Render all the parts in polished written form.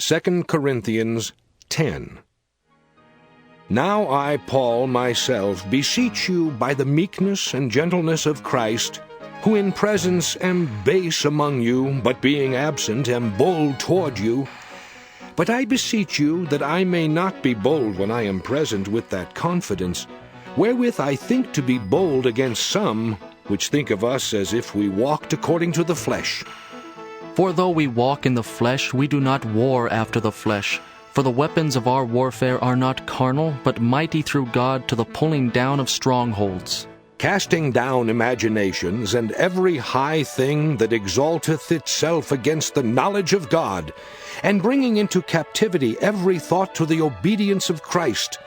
2 Corinthians 10. Now I, Paul, myself, beseech you by the meekness and gentleness of Christ, who in presence am base among you, but being absent am bold toward you. But I beseech you that I may not be bold when I am present with that confidence, wherewith I think to be bold against some, which think of us as if we walked according to the flesh. For though we walk in the flesh, we do not war after the flesh. For the weapons of our warfare are not carnal, but mighty through God to the pulling down of strongholds, Casting down imaginations and every high thing that exalteth itself against the knowledge of God, and bringing into captivity every thought to the obedience of Christ,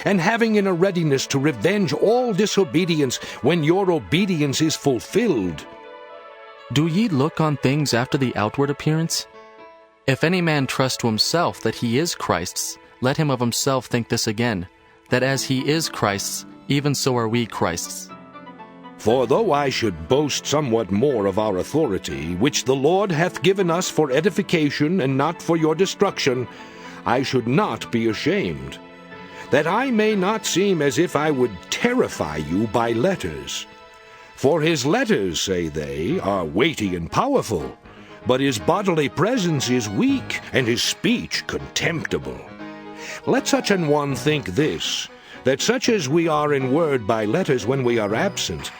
and having in a readiness to revenge all disobedience when your obedience is fulfilled. Do ye look on things after the outward appearance? If any man trust to himself that he is Christ's, let him of himself think this again, that as he is Christ's, even so are we Christ's. For though I should boast somewhat more of our authority, which the Lord hath given us for edification and not for your destruction, I should not be ashamed, that I may not seem as if I would terrify you by letters. For his letters, say they, are weighty and powerful, but his bodily presence is weak, and his speech contemptible. Let such an one think this, that such as we are in word by letters when we are absent,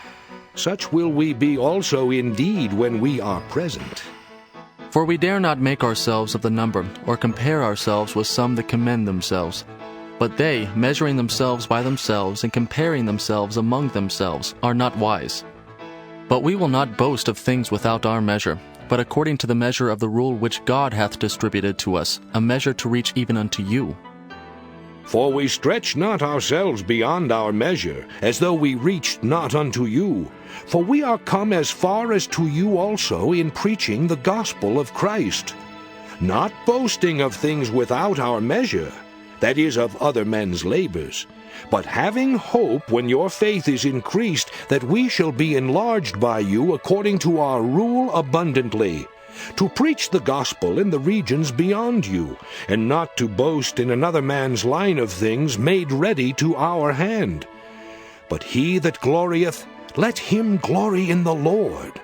such will we be also indeed when we are present. For we dare not make ourselves of the number, or compare ourselves with some that commend themselves. But they, measuring themselves by themselves, and comparing themselves among themselves, are not wise. But we will not boast of things without our measure, but according to the measure of the rule which God hath distributed to us, a measure to reach even unto you. For we stretch not ourselves beyond our measure, as though we reached not unto you. For we are come as far as to you also in preaching the gospel of Christ, not boasting of things without our measure, that is, of other men's labors, but having hope when your faith is increased, that we shall be enlarged by you according to our rule abundantly, to preach the gospel in the regions beyond you, and not to boast in another man's line of things made ready to our hand. But he that glorieth, let him glory in the Lord.